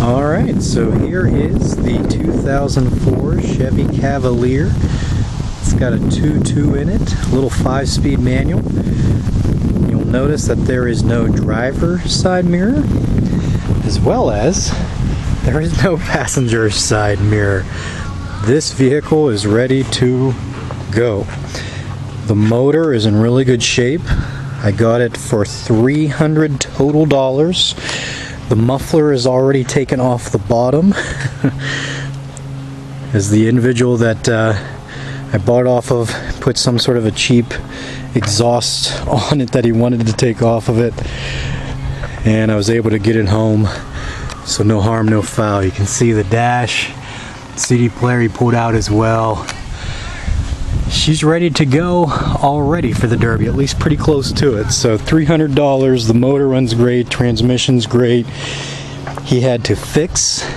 Alright, so here is the 2004 Chevy Cavalier. It's got a 2.2 in it, a little 5-speed manual. You'll notice that there is no driver side mirror, as well as there is no passenger side mirror. This vehicle is ready to go. The motor is in really good shape. I got it for $300 total. The muffler is already taken off the bottom. As the individual that I bought it off of put some sort of a cheap exhaust on it that he wanted to take off of it, and I was able to get it home, so no harm, no foul. You can see the dash, CD player he pulled out as well. She's ready to go already for the Derby, at least pretty close to it. So $300, the motor runs great, transmission's great. He had to fix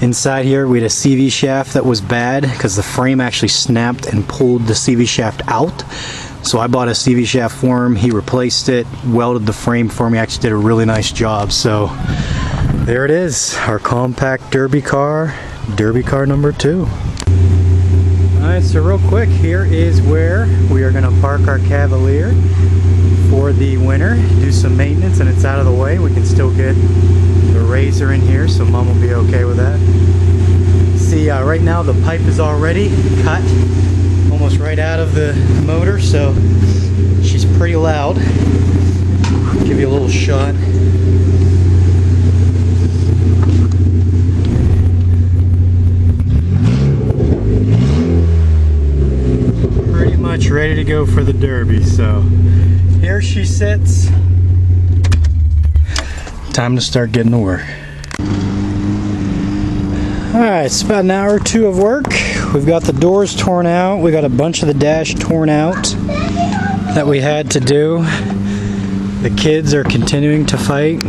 inside here. We had a CV shaft that was bad because the frame actually snapped and pulled the CV shaft out. So I bought a CV shaft for him, he replaced it, welded the frame for me, actually did a really nice job. So there it is, our compact Derby car number 2. Alright, so real quick, here is where we are going to park our Cavalier for the winter, do some maintenance, and it's out of the way. We can still get the razor in here, so Mom will be okay with that. See, right now the pipe is already cut, almost right out of the motor, so she's pretty loud. I'll give you a little shot. Ready to go for the Derby, so here she sits. Time to start getting to work. Alright, it's about an hour or two of work. We've got the doors torn out, we got a bunch of the dash torn out that we had to do. The kids are continuing to fight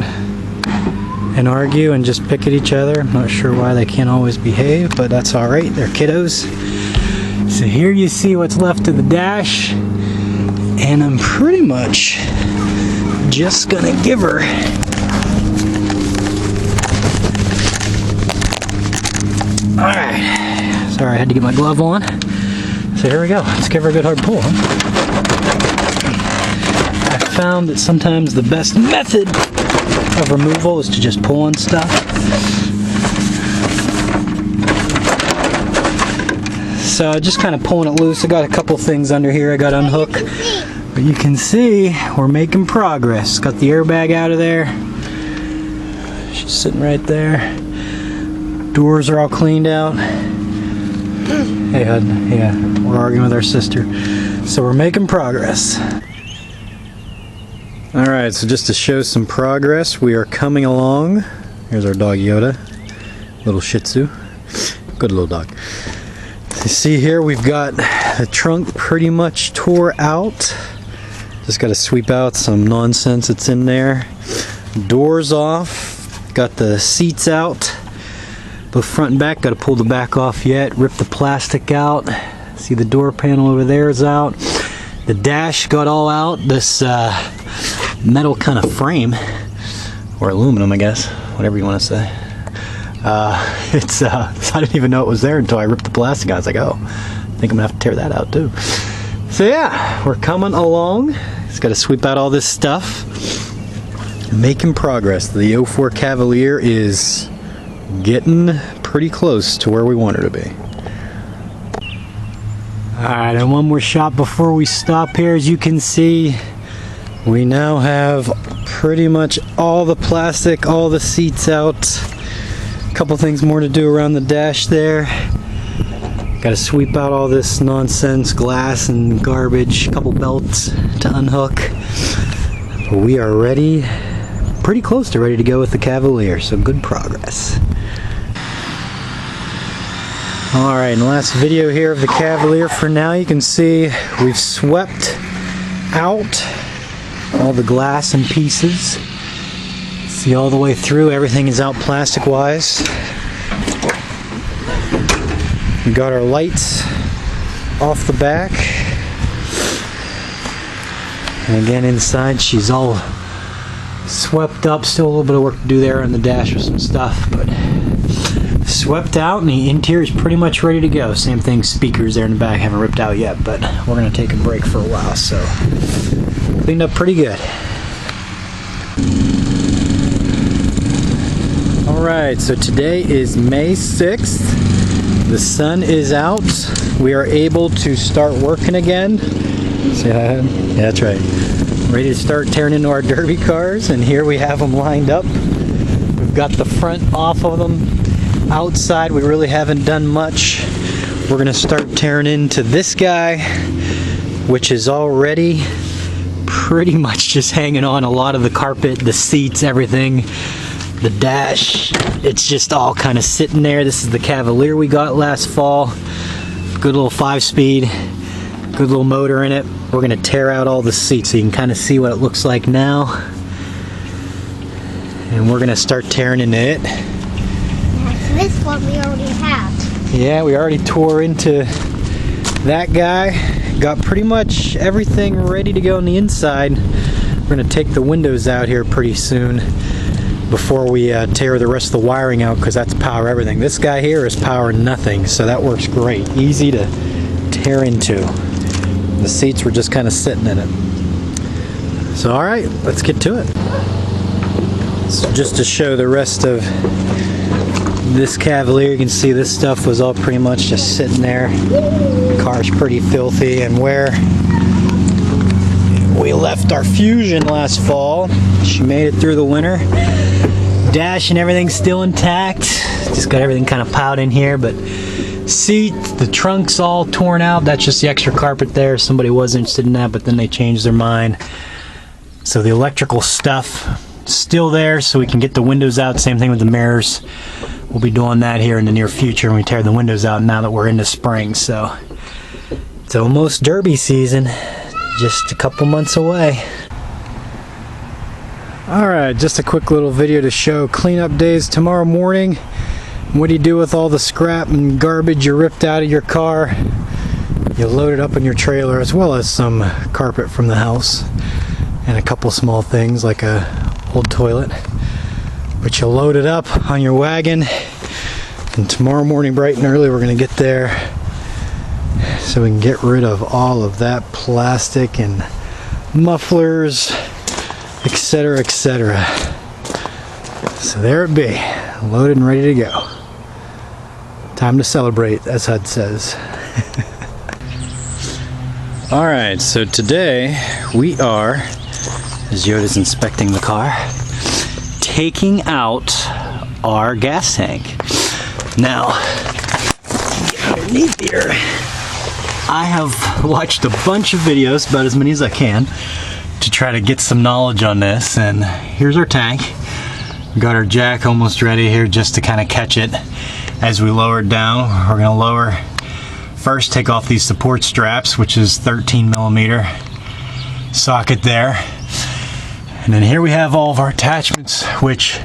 and argue and just pick at each other. I'm not sure why they can't always behave, but that's alright, they're kiddos. So here you see what's left of the dash, and I'm pretty much just gonna give her alright. Sorry, I had to get my glove on. So here we go, let's give her a good hard pull. I found that sometimes the best method of removal is to just pull on stuff. So just kind of pulling it loose. I got a couple things under here I got to unhook, but you can see we're making progress. Got the airbag out of there. She's sitting right there. Doors are all cleaned out. Hey hon, yeah, we're arguing with our sister. So we're making progress. Alright, so just to show some progress, we are coming along. Here's our dog Yoda, little Shih Tzu. Good little dog. You see here we've got the trunk pretty much tore out. Just got to sweep out some nonsense that's in there. Doors off. Got the seats out. Both front and back. Got to pull the back off yet. Rip the plastic out. See the door panel over there is out. The dash got all out. This metal kind of frame, or aluminum I guess, whatever you want to say. I didn't even know it was there until I ripped the plastic out. I was like, oh, I think I'm gonna have to tear that out too. So yeah, we're coming along. Just gotta sweep out all this stuff. Making progress. The 04 Cavalier is getting pretty close to where we want her to be. Alright, and one more shot before we stop here. As you can see, we now have pretty much all the plastic, all the seats out. Couple things more to do around the dash there. Got to sweep out all this nonsense, glass and garbage, couple belts to unhook. But we are ready, pretty close to ready to go with the Cavalier, so good progress. Alright, in the last video here of the Cavalier for now, you can see we've swept out all the glass and pieces. See all the way through, everything is out plastic wise. We got our lights off the back. And again inside she's all Swept up, still a little bit of work to do there on the dash with some stuff, but swept out, and the interior is pretty much ready to go. Same thing, speakers there in the back haven't ripped out yet, but we're gonna take a break for a while, so cleaned up pretty good. Alright, so today is May 6th. The sun is out. We are able to start working again. See that? Yeah, that's right. Ready to start tearing into our derby cars, and here we have them lined up. We've got the front off of them. Outside we really haven't done much. We're gonna start tearing into this guy, which is already pretty much just hanging on. A lot of the carpet, the seats, everything. The dash, it's just all kind of sitting there. This is the Cavalier we got last fall. Good little 5-speed, good little motor in it. We're gonna tear out all the seats so you can kind of see what it looks like now. And we're gonna start tearing into it. This one we already have. Yeah, we already tore into that guy. Got pretty much everything ready to go on the inside. We're gonna take the windows out here pretty soon before we tear the rest of the wiring out, because that's power everything. This guy here is power nothing, so that works great. Easy to tear into. The seats were just kind of sitting in it. So alright, let's get to it. So just to show the rest of this Cavalier, you can see this stuff was all pretty much just sitting there. The car's pretty filthy, and where we left our Fusion last fall, she made it through the winter. Dash and everything's still intact. Just got everything kind of piled in here, but seat, the trunk's all torn out. That's just the extra carpet there. Somebody was interested in that, but then they changed their mind. So the electrical stuff still there, so we can get the windows out. Same thing with the mirrors. We'll be doing that here in the near future when we tear the windows out now that we're into spring. So it's almost derby season, just a couple months away. Alright, just a quick little video to show cleanup days tomorrow morning. What do you do with all the scrap and garbage you ripped out of your car? You load it up in your trailer, as well as some carpet from the house and a couple small things like a old toilet. But you load it up on your wagon, and tomorrow morning bright and early we're going to get there so we can get rid of all of that plastic and mufflers, etc., etc. So there it be, loaded and ready to go. Time to celebrate, as HUD says. Alright, so today we are, as Yoda's inspecting the car, taking out our gas tank. Now, get underneath here. I have watched a bunch of videos, about as many as I can, to try to get some knowledge on this, and here's our tank. We got our jack almost ready here just to kind of catch it as we lower it down. We're going to lower, first take off these support straps, which is 13mm socket there. And then here we have all of our attachments, which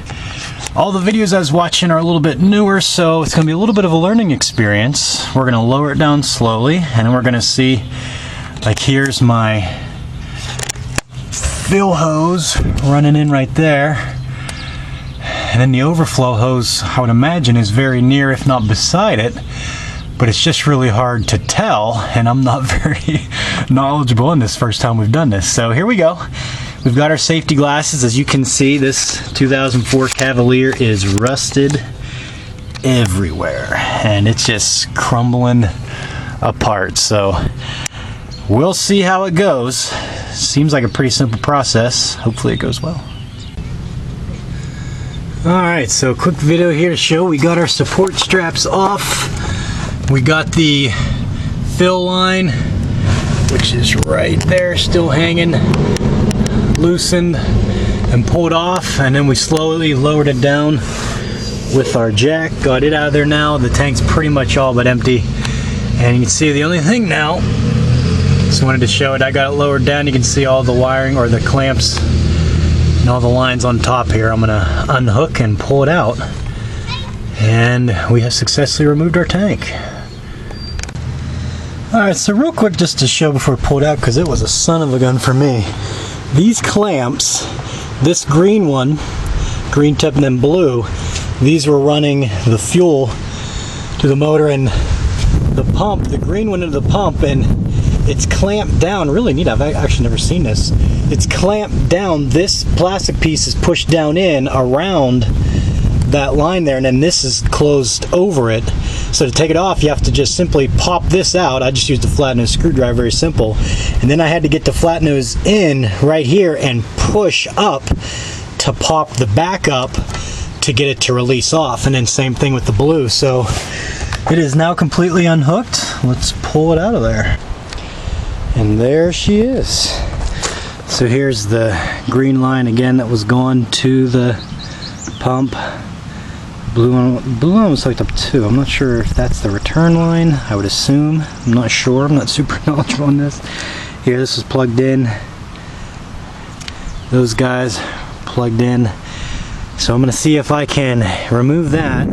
all the videos I was watching are a little bit newer, so it's going to be a little bit of a learning experience. We're going to lower it down slowly, and then we're going to see, like here's my fill hose running in right there. And then the overflow hose, I would imagine, is very near, if not beside it. But it's just really hard to tell, and I'm not very knowledgeable in this first time we've done this. So here we go. We've got our safety glasses. As you can see, this 2004 Cavalier is rusted everywhere, and it's just crumbling apart. So we'll see how it goes. Seems like a pretty simple process. Hopefully it goes well. Alright, so quick video here to show we got our support straps off. We got the fill line, which is right there, still hanging, loosened and pulled off, and then we slowly lowered it down with our jack. Got it out of there now. The tank's pretty much all but empty, and you can see the only thing now, just wanted to show it, I got it lowered down. You can see all the wiring, or the clamps and all the lines on top here. I'm gonna unhook and pull it out, and we have successfully removed our tank. Alright, so real quick, just to show before I pull it out, because it was a son of a gun for me. These clamps this green one, green tip and then blue, these were running the fuel to the motor and the pump. The green went into the pump and it's clamped down. Really neat. I've actually never seen this. It's clamped down. This plastic piece is pushed down in around that line there, and then this is closed over it. So to take it off, you have to just simply pop this out. I just used a flat nose screwdriver, very simple. And then I had to get the flat nose in right here and push up to pop the back up to get it to release off. And then same thing with the blue. So it is now completely unhooked. Let's pull it out of there. And there she is. So here's the green line again that was going to the pump. Blue one was hooked up too. I'm not sure if that's the return line. I would assume. I'm not sure. I'm not super knowledgeable on this. Here, this is plugged in. Those guys plugged in. So I'm going to see if I can remove that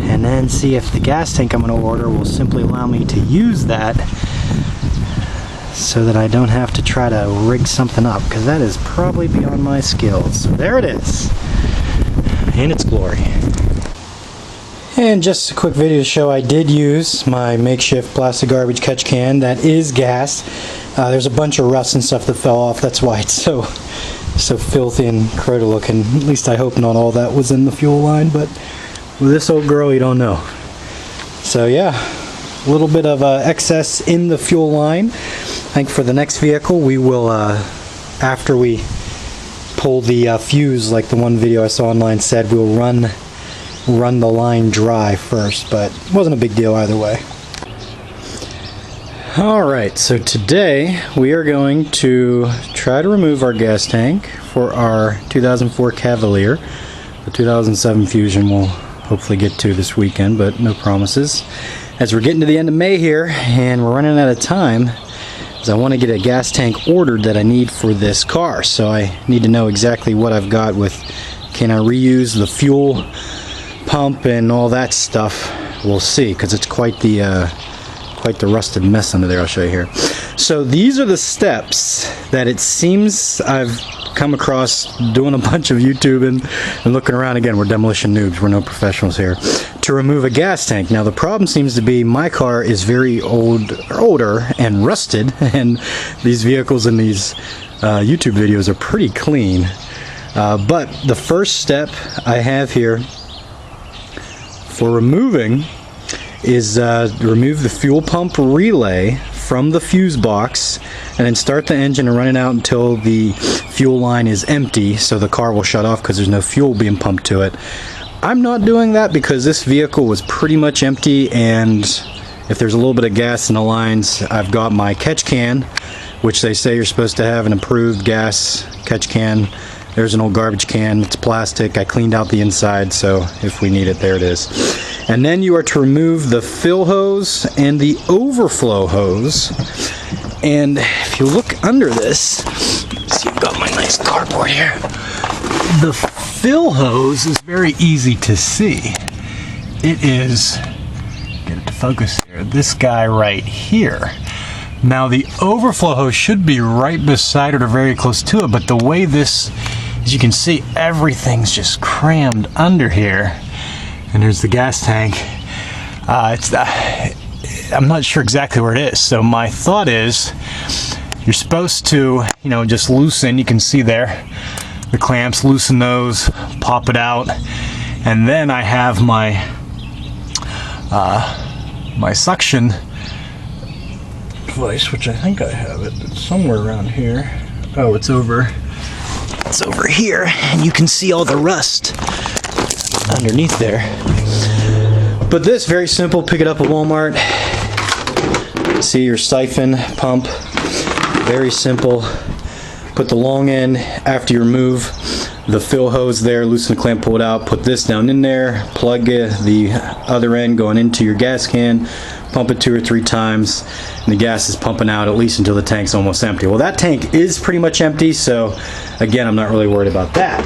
and then see if the gas tank I'm going to order will simply allow me to use that so that I don't have to try to rig something up, because that is probably beyond my skills. So there it is in its glory. And just a quick video to show I did use my makeshift plastic garbage catch can that is gas. There's a bunch of rust and stuff that fell off. That's why it's so filthy and cruddy looking. At least I hope not all that was in the fuel line, but with this old girl you don't know. So yeah, a little bit of excess in the fuel line. I think for the next vehicle we will, after we pull the fuse like the one video I saw online said, we'll run the line dry first, but it wasn't a big deal either way. Alright, so today we are going to try to remove our gas tank for our 2004 Cavalier. The 2007 Fusion we'll hopefully get to this weekend, but no promises. As we're getting to the end of May here and we're running out of time, is I want to get a gas tank ordered that I need for this car. So I need to know exactly what I've got with, can I reuse the fuel pump and all that stuff. We'll see, because it's quite the rusted mess under there. I'll show you here. So these are the steps that it seems I've come across doing a bunch of YouTube and looking around. Again, we're demolition noobs, we're no professionals here, to remove a gas tank. Now the problem seems to be my car is very older and rusted, and these vehicles in these YouTube videos are pretty clean. But the first step I have here for removing is remove the fuel pump relay from the fuse box and then start the engine and run it out until the fuel line is empty, so the car will shut off because there's no fuel being pumped to it. I'm not doing that because this vehicle was pretty much empty, and if there's a little bit of gas in the lines, I've got my catch can, which they say you're supposed to have an approved gas catch can. There's an old garbage can, it's plastic. I cleaned out the inside, so if we need it, there it is. And then you are to remove the fill hose and the overflow hose. And if you look under this, see, I've got my nice cardboard here. The fill hose is very easy to see. It is, get it to focus here, this guy right here. Now the overflow hose should be right beside it or very close to it, but the way this, as you can see, everything's just crammed under here. And there's the gas tank. I'm not sure exactly where it is. So my thought is, you're supposed to, just loosen, you can see there, the clamps, loosen those, pop it out. And then I have my, my suction device, which I think I have it. It's somewhere around here. Oh, it's over here, and you can see all the rust underneath there. But this, very simple, pick it up at Walmart. See your siphon pump, very simple. Put the long end after you remove the fill hose there, loosen the clamp, pull it out, put this down in there, plug the other end going into your gas can, pump it 2 or 3 times, and the gas is pumping out at least until the tank's almost empty. Well, that tank is pretty much empty, so again, I'm not really worried about that.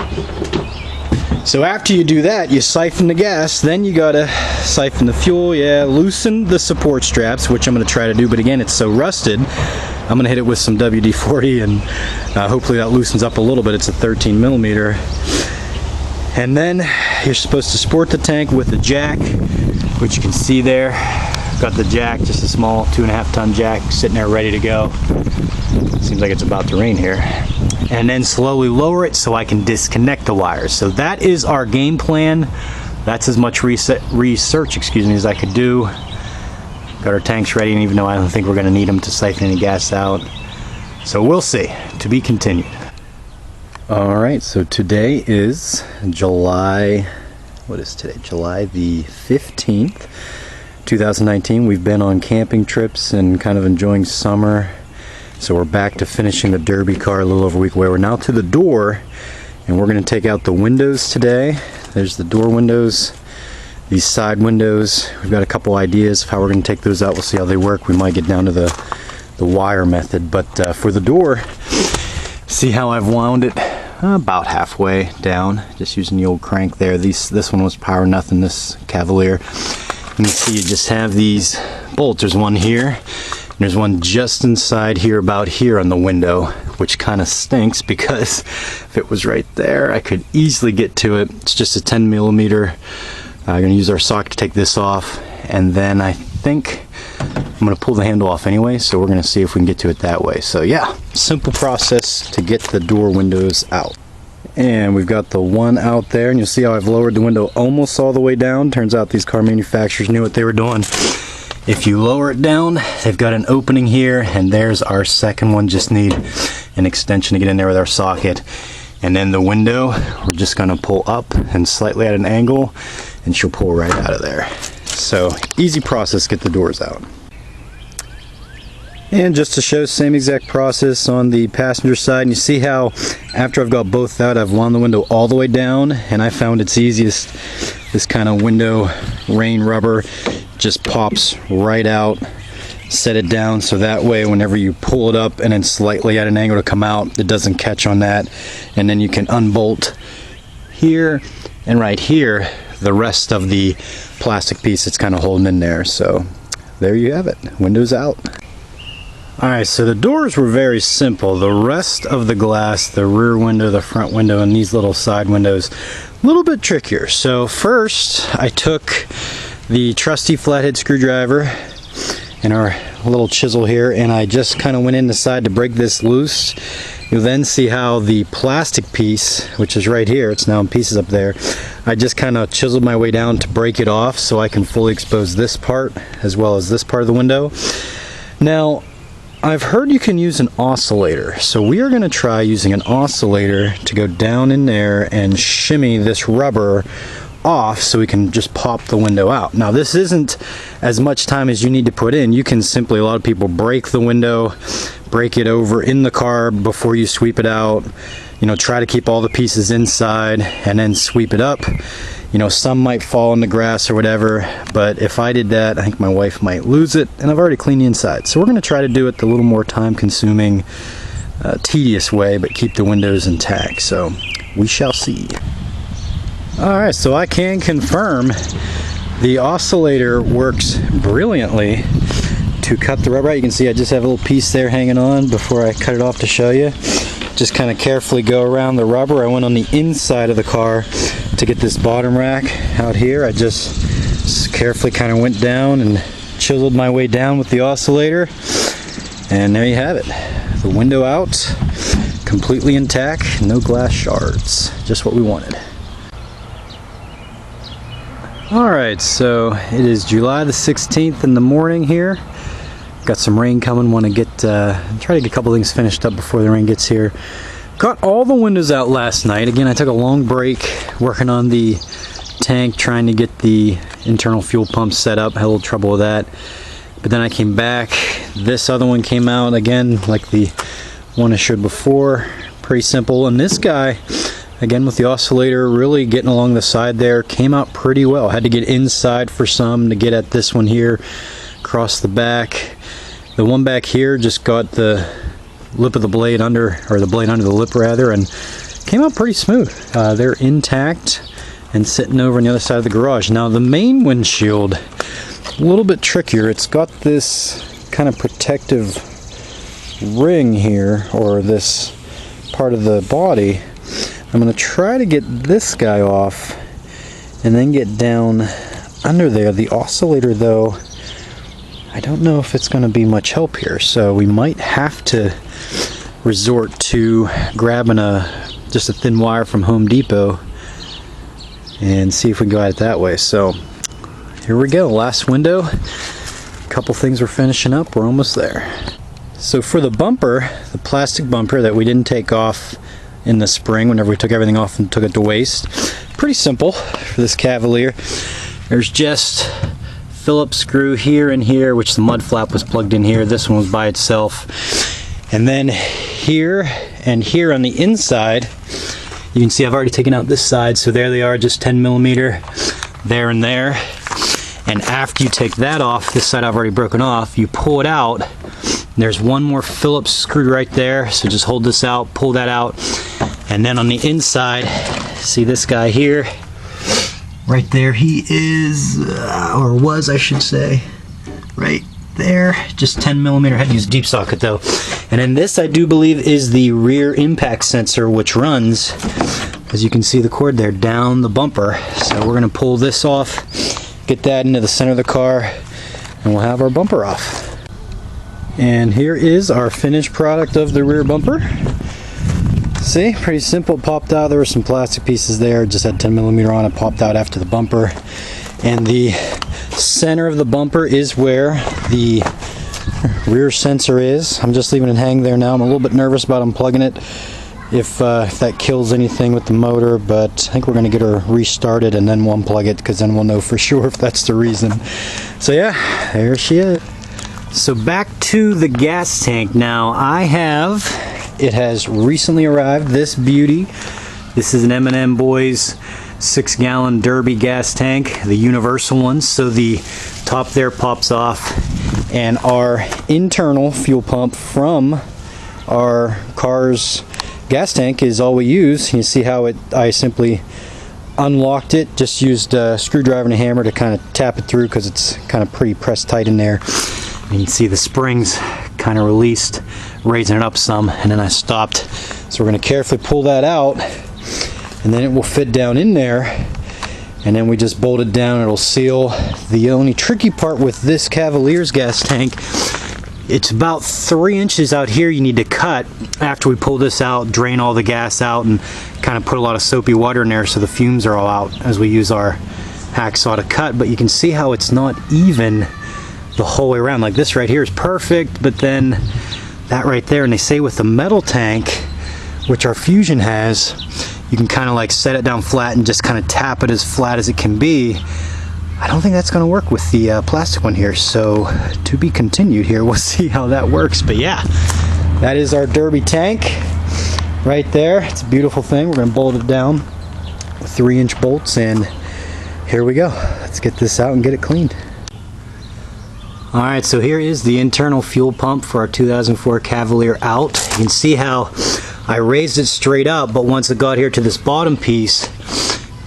So after you do that, you siphon the gas, then you gotta siphon the fuel, loosen the support straps, which I'm gonna try to do, but again, it's so rusted, I'm gonna hit it with some WD-40 and hopefully that loosens up a little bit. It's a 13 millimeter. And then you're supposed to sport the tank with the jack, which you can see there. Got the jack, just a small 2.5 ton jack sitting there ready to go. Seems like it's about to rain here. And then slowly lower it so I can disconnect the wires. So that is our game plan. That's as much research, as I could do. Got our tanks ready, and even though I don't think we're gonna need them to siphon any gas out. So we'll see, to be continued. All right, so today is July, what is today? July the 15th, 2019. We've been on camping trips and kind of enjoying summer. So we're back to finishing the Derby car a little over a week away. We're now to the door, and we're gonna take out the windows today. There's the door windows, these side windows. We've got a couple ideas of how we're gonna take those out. We'll see how they work. We might get down to the wire method, but for the door, see how I've wound it about halfway down, just using the old crank there. This one was power nothing, this Cavalier. And you see you just have these bolts. There's one here, and there's one just inside here, about here on the window, which kind of stinks because if it was right there, I could easily get to it. It's just a 10 millimeter. I'm gonna use our sock to take this off, and then I think I'm gonna pull the handle off anyway, so we're gonna see if we can get to it that way. So yeah, simple process to get the door windows out. And we've got the one out there, and you'll see how I've lowered the window almost all the way down. Turns out these car manufacturers knew what they were doing. If you lower it down, they've got an opening here, and there's our second one. Just need an extension to get in there with our socket. And then the window, we're just gonna pull up and slightly at an angle, and she'll pull right out of there. So easy process, get the doors out. And just to show, same exact process on the passenger side. And you see how after I've got both out, I've wound the window all the way down, and I found it's easiest, this kind of window rain rubber just pops right out. Set it down so that way whenever you pull it up and then slightly at an angle to come out, it doesn't catch on that. And then you can unbolt here and right here the rest of the plastic piece that's kind of holding in there. So there you have it, windows out. Alright, so the doors were very simple. The rest of the glass, the rear window, the front window, and these little side windows, a little bit trickier. So first I took the trusty flathead screwdriver and our little chisel here, and I just kind of went in the side to break this loose. You'll then see how the plastic piece, which is right here, it's now in pieces up there, I just kind of chiseled my way down to break it off so I can fully expose this part as well as this part of the window. Now, I've heard you can use an oscillator, so we are going to try using an oscillator to go down in there and shimmy this rubber off so we can just pop the window out. Now this isn't as much time as you need to put in. You can simply, a lot of people break the window, break it over in the car before you sweep it out, you know, try to keep all the pieces inside and then sweep it up. You know, some might fall in the grass or whatever, but if I did that, I think my wife might lose it, and I've already cleaned the inside. So we're going to try to do it the little more time consuming, tedious way, but keep the windows intact. So we shall see. Alright, so I can confirm the oscillator works brilliantly to cut the rubber out. You can see I just have a little piece there hanging on before I cut it off to show you. Just kind of carefully go around the rubber. I went on the inside of the car to get this bottom rack out here. I just carefully kind of went down and chiseled my way down with the oscillator. And there you have it. The window out, completely intact, no glass shards. Just what we wanted. Alright, so it is July the 16th in the morning here. Got some rain coming, want to try to get a couple things finished up before the rain gets here. Got all the windows out last night. Again, I took a long break working on the tank, trying to get the internal fuel pump set up. Had a little trouble with that. But then I came back. This other one came out again, like the one I showed before. Pretty simple. And this guy, again with the oscillator, really getting along the side there, came out pretty well. Had to get inside for some to get at this one here, across the back. The one back here just got the lip of the blade under, or the blade under the lip rather, and came out pretty smooth. They're intact and sitting over on the other side of the garage. Now the main windshield, a little bit trickier. It's got this kind of protective ring here, or this part of the body. I'm going to try to get this guy off and then get down under there. The oscillator, though, I don't know if it's going to be much help here, so we might have to resort to grabbing just a thin wire from Home Depot and see if we can go at it that way. So here we go, last window. A couple things we're finishing up, we're almost there. So for the bumper, the plastic bumper that we didn't take off in the spring whenever we took everything off and took it to waste, pretty simple for this Cavalier. There's just Phillips screw here and here, which the mud flap was plugged in here. This one was by itself. And then here and here on the inside, you can see I've already taken out this side, so there they are, just 10 millimeter there and there. And after you take that off, this side I've already broken off, you pull it out, and there's one more Phillips screw right there, so just hold this out, pull that out, and then on the inside, see this guy here, right there, he is, or was I should say, right there, just 10 millimeter. I had to use deep socket though. And then this, I do believe, is the rear impact sensor, which runs, as you can see the cord there, down the bumper. So we're going to pull this off, get that into the center of the car, and we'll have our bumper off. And here is our finished product of the rear bumper. See, pretty simple, popped out. There were some plastic pieces there, just had 10 millimeter on it, popped out after the bumper. And the center of the bumper is where the rear sensor is. I'm just leaving it hang there now. I'm a little bit nervous about unplugging it if that kills anything with the motor, but I think we're going to get her restarted and then we'll unplug it, because then we'll know for sure if that's the reason. So yeah, there she is. So back to the gas tank now. It has recently arrived, this beauty. This is an M&M Boys 6-gallon Derby gas tank, the universal one. So the top there pops off, and our internal fuel pump from our car's gas tank is all we use. You see how I simply unlocked it, just used a screwdriver and a hammer to kind of tap it through, because it's kind of pretty pressed tight in there. And you can see the springs kind of released, raising it up some, and then I stopped. So we're going to carefully pull that out, and then it will fit down in there, and then we just bolt it down, it'll seal. The only tricky part with this Cavalier's gas tank, it's about 3 inches out here you need to cut after we pull this out, drain all the gas out, and kind of put a lot of soapy water in there so the fumes are all out as we use our hacksaw to cut. But you can see how it's not even the whole way around. Like this right here is perfect, but then that right there, and they say with the metal tank, which our Fusion has, you can kind of like set it down flat and just kind of tap it as flat as it can be. I don't think that's going to work with the plastic one here, so to be continued here. We'll see how that works. But yeah, that is our Derby tank right there. It's a beautiful thing. We're going to bolt it down with 3-inch bolts, and here we go. Let's get this out and get it cleaned. Alright, so here is the internal fuel pump for our 2004 Cavalier out. You can see how I raised it straight up, but once it got here to this bottom piece,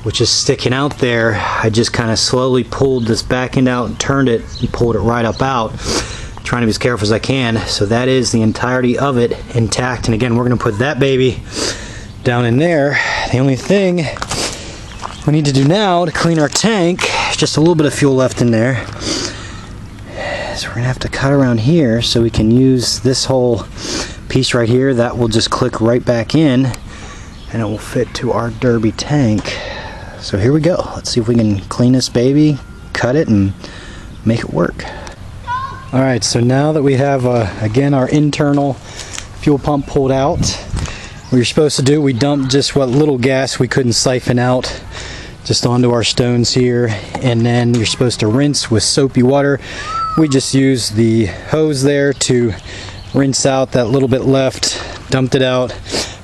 which is sticking out there, I just kind of slowly pulled this back end out and turned it and pulled it right up out, trying to be as careful as I can. So that is the entirety of it intact, and again, we're going to put that baby down in there. The only thing we need to do now to clean our tank, just a little bit of fuel left in there, so we're going to have to cut around here so we can use this whole piece right here. That will just click right back in, and it will fit to our Derby tank. So here we go. Let's see if we can clean this baby, cut it, and make it work. Alright, so now that we have, again, our internal fuel pump pulled out, what you're supposed to do, we dumped just what little gas we couldn't siphon out just onto our stones here, and then you're supposed to rinse with soapy water. We just used the hose there to rinse out that little bit left, dumped it out,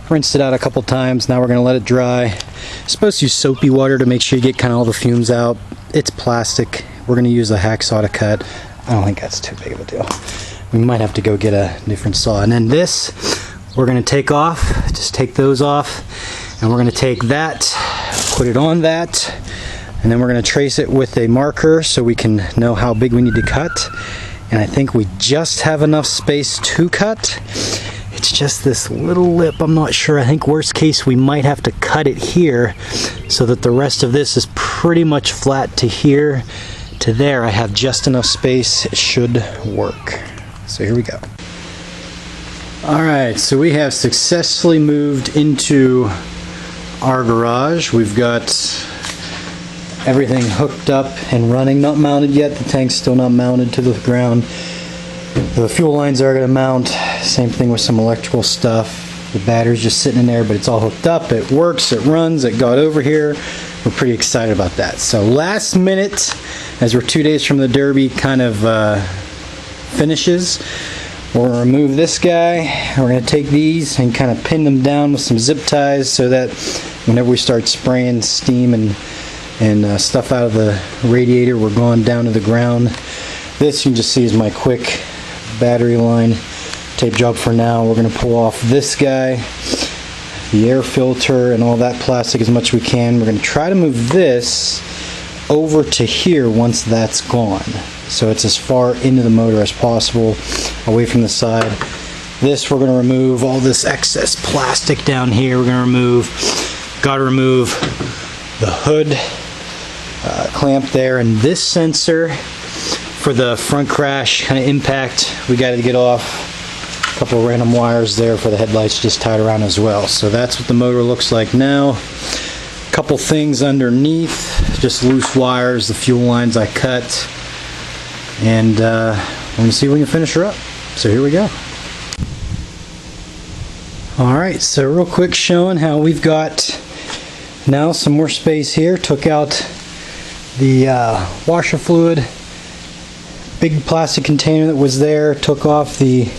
rinsed it out a couple times. Now we're going to let it dry. You're supposed to use soapy water to make sure you get kind of all the fumes out. It's plastic. We're going to use a hacksaw to cut. I don't think that's too big of a deal. We might have to go get a different saw. And then this, we're going to take off. Just take those off. And we're going to take that, put it on that, and then we're going to trace it with a marker so we can know how big we need to cut. and I think we just have enough space to cut. It's just this little lip, I'm not sure. I think worst case we might have to cut it here so that the rest of this is pretty much flat to here to there. I have just enough space, it should work. So here we go. Alright, so we have successfully moved into our garage. We've got everything hooked up and running, not mounted yet. The tank's still not mounted to the ground. The fuel lines are going to mount. Same thing with some electrical stuff. The battery's just sitting in there, but it's all hooked up. It works, it runs, it got over here. We're pretty excited about that. So last minute, as we're 2 days from the Derby kind of finishes, we're going to remove this guy. We're going to take these and kind of pin them down with some zip ties so that whenever we start spraying steam and stuff out of the radiator, we're going down to the ground. This you can just see is my quick battery line tape job for now. We're going to pull off this guy, the air filter and all that plastic as much as we can. We're going to try to move this over to here once that's gone, so it's as far into the motor as possible, away from the side. This we're going to remove all this excess plastic down here. We're going to remove the hood clamp there, and this sensor for the front crash kind of impact we got to get off. A couple of random wires there for the headlights just tied around as well. So that's what the motor looks like now. Couple things underneath, just loose wires, the fuel lines I cut, and we're going to see if we can finish her up. So here we go. Alright, so real quick showing how we've got now some more space here. Took out the washer fluid, big plastic container that was there, took off the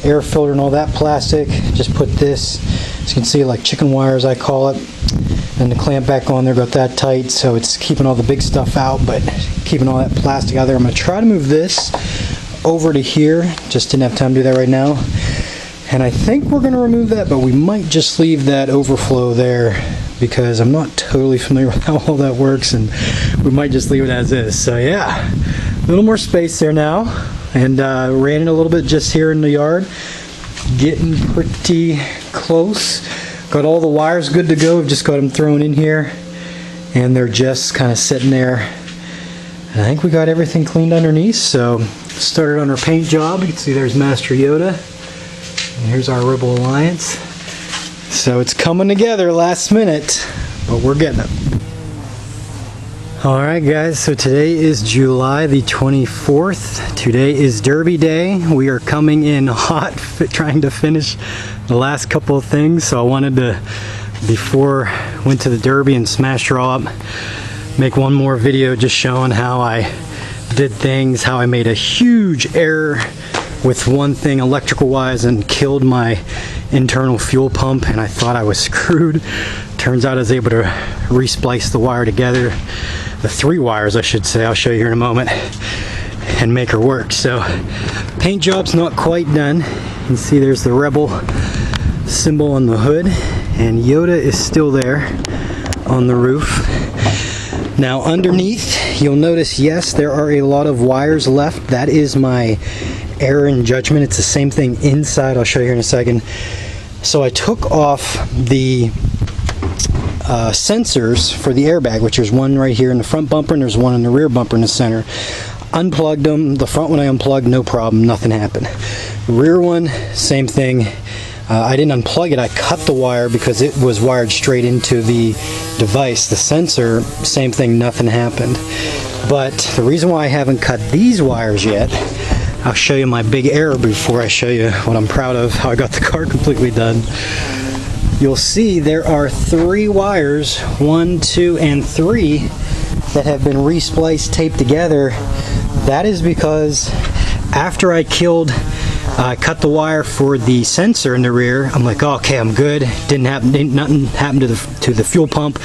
air filter and all that plastic, just put this, as you can see, like chicken wires I call it, and the clamp back on there, got that tight, so it's keeping all the big stuff out but keeping all that plastic out there. I'm going to try to move this over to here, just didn't have time to do that right now, and I think we're going to remove that, but we might just leave that overflow there because I'm not totally familiar with how all that works, and we might just leave it as is. So yeah, a little more space there now, and ran it a little bit just here in the yard, getting pretty close. Got all the wires good to go. I've just got them thrown in here, and they're just kind of sitting there. And I think we got everything cleaned underneath. So started on our paint job. You can see there's Master Yoda, and here's our Rebel Alliance. So it's coming together last minute, but we're getting it. Alright guys, so today is July the 24th. Today is Derby Day. We are coming in hot, trying to finish the last couple of things. So I wanted to, before I went to the Derby and smashed her all up, make one more video just showing how I did things, how I made a huge error with one thing electrical wise and killed my internal fuel pump, and I thought I was screwed. Turns out I was able to resplice the wire together, the 3 wires I should say, I'll show you here in a moment, and make her work. So paint job's not quite done. You can see there's the Rebel symbol on the hood, and Yoda is still there on the roof. Now underneath, you'll notice, yes, there are a lot of wires left. That is my error in judgment. It's the same thing inside. I'll show you here in a second. So I took off the sensors for the airbag, which there's one right here in the front bumper and there's one in the rear bumper in the center. Unplugged them. The front one I unplugged, no problem, nothing happened. Rear one, same thing. I didn't unplug it, I cut the wire because it was wired straight into the device. The sensor, same thing, nothing happened. But the reason why I haven't cut these wires yet, I'll show you my big error before I show you what I'm proud of, how I got the car completely done. You'll see there are 3 wires, 1, 2, and 3, that have been respliced, taped together. That is because after I cut the wire for the sensor in the rear, I'm like, oh, okay, I'm good. Nothing happened to the fuel pump.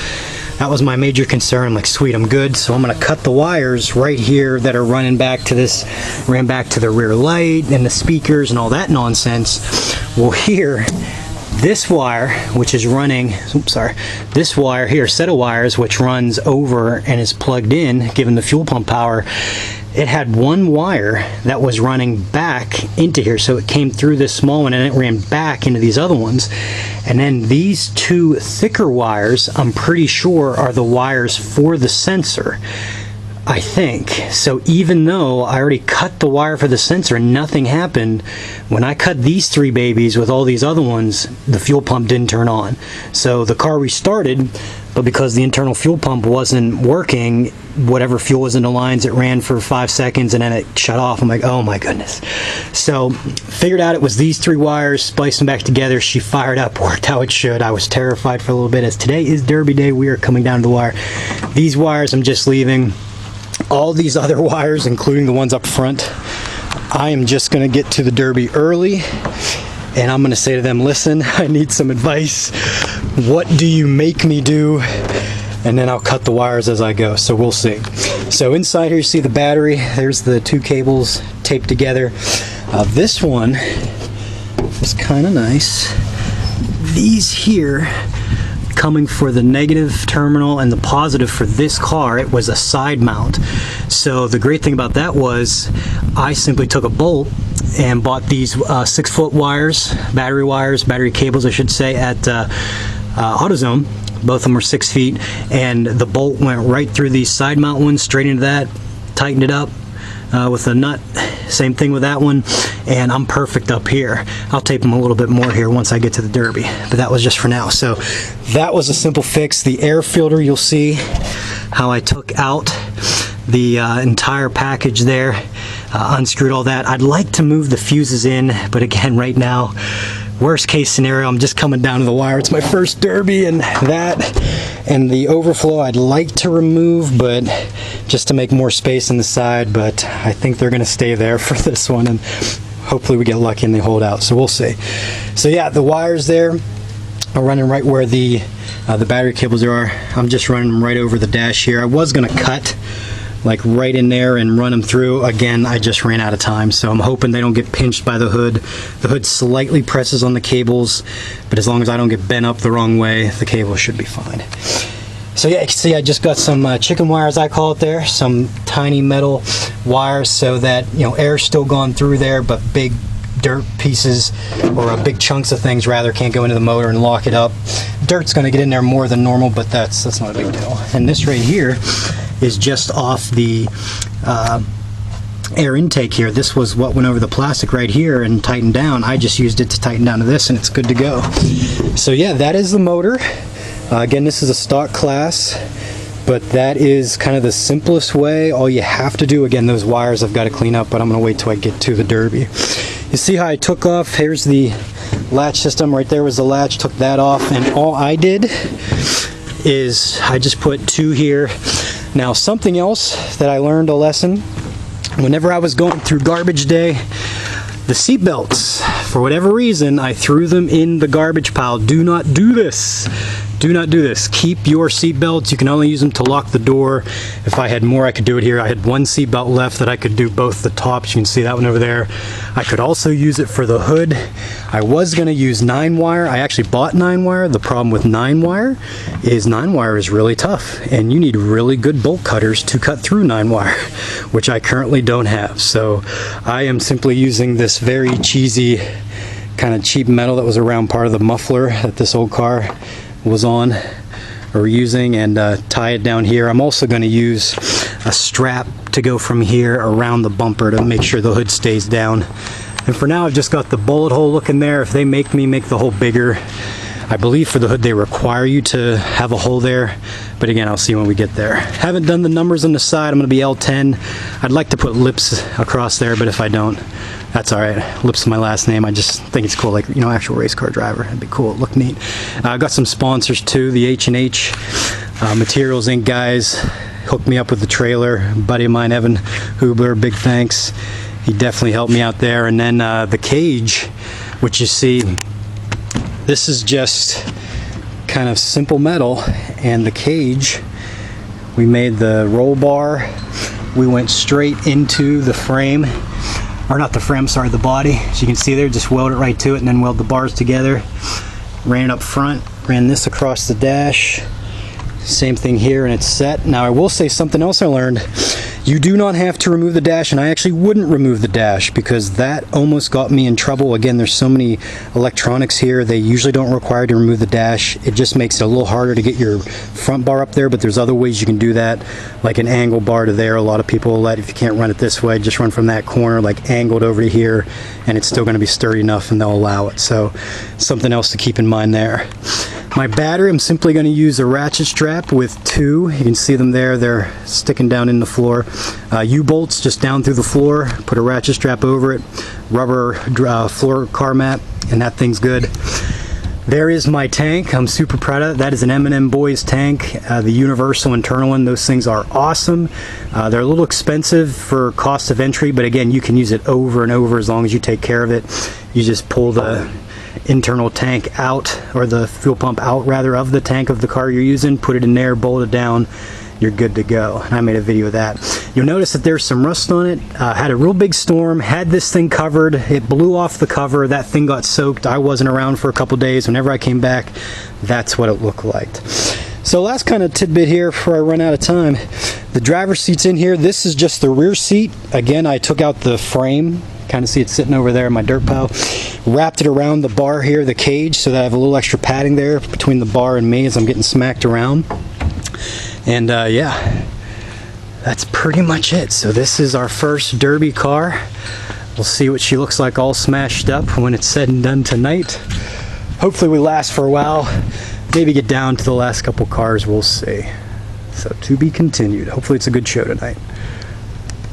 That was my major concern. I'm like, sweet, I'm good. So I'm gonna cut the wires right here that are running back to this, ran back to the rear light and the speakers and all that nonsense. Well, here, This wire, which is running, this wire here, set of wires, which runs over and is plugged in, given the fuel pump power, it had one wire that was running back into here. So it came through this small one and it ran back into these other ones. And then these two thicker wires, I'm pretty sure, are the wires for the sensor, I think. So even though I already cut the wire for the sensor and nothing happened, when I cut these three babies with all these other ones, the fuel pump didn't turn on. So the car restarted, but because the internal fuel pump wasn't working, whatever fuel was in the lines, it ran for 5 seconds and then it shut off. I'm like, oh my goodness. So figured out it was these three wires, spliced them back together. She fired up, worked how it should. I was terrified for a little bit, as today is Derby Day. We are coming down to the wire. These wires I'm just leaving. All these other wires, including the ones up front, I am just going to get to the Derby early, and I'm going to say to them, listen, I need some advice. What do you make me do? And then I'll cut the wires as I go, so we'll see. So inside here you see the battery. There's the two cables taped together. This one is kind of nice. These here, coming for the negative terminal and the positive for this car, it was a side mount. So the great thing about that was I simply took a bolt and bought these 6-foot wires, battery cables I should say, at AutoZone. Both of them were 6 feet, and the bolt went right through these side mount ones, straight into that, tightened it up with a nut. Same thing with that one, and I'm perfect up here. I'll tape them a little bit more here once I get to the Derby, but that was just for now. So that was a simple fix. The air filter, you'll see how I took out the entire package there, unscrewed all that. I'd like to move the fuses in, but again, right now, worst case scenario, I'm just coming down to the wire. It's my first Derby, and that and the overflow I'd like to remove, but just to make more space in the side, but I think they're gonna stay there for this one, and hopefully we get lucky and they hold out, so we'll see. So yeah, the wires there are running right where the battery cables are. I'm just running them right over the dash here. I was gonna cut like right in there and run them through. Again, I just ran out of time, so I'm hoping they don't get pinched by the hood. The hood slightly presses on the cables, but as long as I don't get bent up the wrong way, the cable should be fine. So yeah, you can see I just got some chicken wires, I call it there, some tiny metal wires so that, you know, air's still gone through there, but big dirt pieces, or big chunks of things rather, can't go into the motor and lock it up. Dirt's gonna get in there more than normal, but that's not a big deal. And this right here is just off the air intake here. This was what went over the plastic right here and tightened down. I just used it to tighten down to this, and it's good to go. So yeah, that is the motor. Again, this is a stock class, but that is kind of the simplest way. All you have to do, again, those wires I've got to clean up, but I'm going to wait till I get to the Derby. You see how I took off, here's the latch system, right there was the latch, took that off, and all I did is I just put two here. Now, something else that I learned a lesson, whenever I was going through garbage day, the seatbelts, for whatever reason, I threw them in the garbage pile. Do not do this. Do not do this. Keep your seatbelts. You can only use them to lock the door. If I had more, I could do it here. I had one seatbelt left that I could do both the tops. You can see that one over there. I could also use it for the hood. I was going to use 9-wire. I actually bought 9-wire. The problem with 9-wire is 9-wire is really tough, and you need really good bolt cutters to cut through 9-wire, which I currently don't have. So I am simply using this very cheesy, kind of cheap metal that was around part of the muffler that this old car was on or using, and tie it down here. I'm also going to use a strap to go from here around the bumper to make sure the hood stays down. And for now, I've just got the bullet hole looking there. If they make me make the hole bigger, I believe for the hood they require you to have a hole there, but again, I'll see when we get there. Haven't done the numbers on the side. I'm going to be L10. I'd like to put lips across there, but if I don't, that's all right. Lips is my last name. I just think it's cool, like, you know, actual race car driver. It'd be cool. It look neat. I've got some sponsors too. The H&H Materials Inc. guys hooked me up with the trailer. A buddy of mine, Evan Hubler, big thanks. He definitely helped me out there. And then the cage, which you see, this is just kind of simple metal, and the cage, we made the roll bar. We went straight into the frame. Or not the frame, sorry, the body. As you can see there, just weld it right to it and then weld the bars together. ran it up front, ran this across the dash. Same thing here, and it's set. Now I will say something else I learned. You do not have to remove the dash, and I actually wouldn't remove the dash because that almost got me in trouble. Again, there's so many electronics here. They usually don't require you to remove the dash. It just makes it a little harder to get your front bar up there, but there's other ways you can do that, like an angle bar to there. A lot of people will let, if you can't run it this way, just run from that corner, like angled over to here, and it's still gonna be sturdy enough and they'll allow it. So something else to keep in mind there. My battery, I'm simply going to use a ratchet strap with two. You can see them there. They're sticking down in the floor. U-bolts just down through the floor. Put a ratchet strap over it. Rubber floor car mat, and that thing's good. There is my tank. I'm super proud of it. That is an M&M Boys tank, the universal internal one. Those things are awesome. They're a little expensive for cost of entry, but again, you can use it over and over as long as you take care of it. You just pull the internal tank out, or the fuel pump out rather, of the tank of the car you're using, put it in there, bolt it down, you're good to go. And I made a video of that. You'll notice that there's some rust on it. Had a real big storm, had this thing covered, it blew off the cover, that thing got soaked. I wasn't around for a couple days. Whenever I came back, that's what it looked like. So last kind of tidbit here before I run out of time. The driver's seat's in here. This is just the rear seat. Again, I took out the frame. Kind of see it sitting over there in my dirt pile. Wrapped it around the bar here, the cage, so that I have a little extra padding there between the bar and me as I'm getting smacked around. And yeah, that's pretty much it. So this is our first Derby car. We'll see what she looks like all smashed up when it's said and done tonight. Hopefully we last for a while. Maybe get down to the last couple cars, we'll see. So to be continued. Hopefully it's a good show tonight.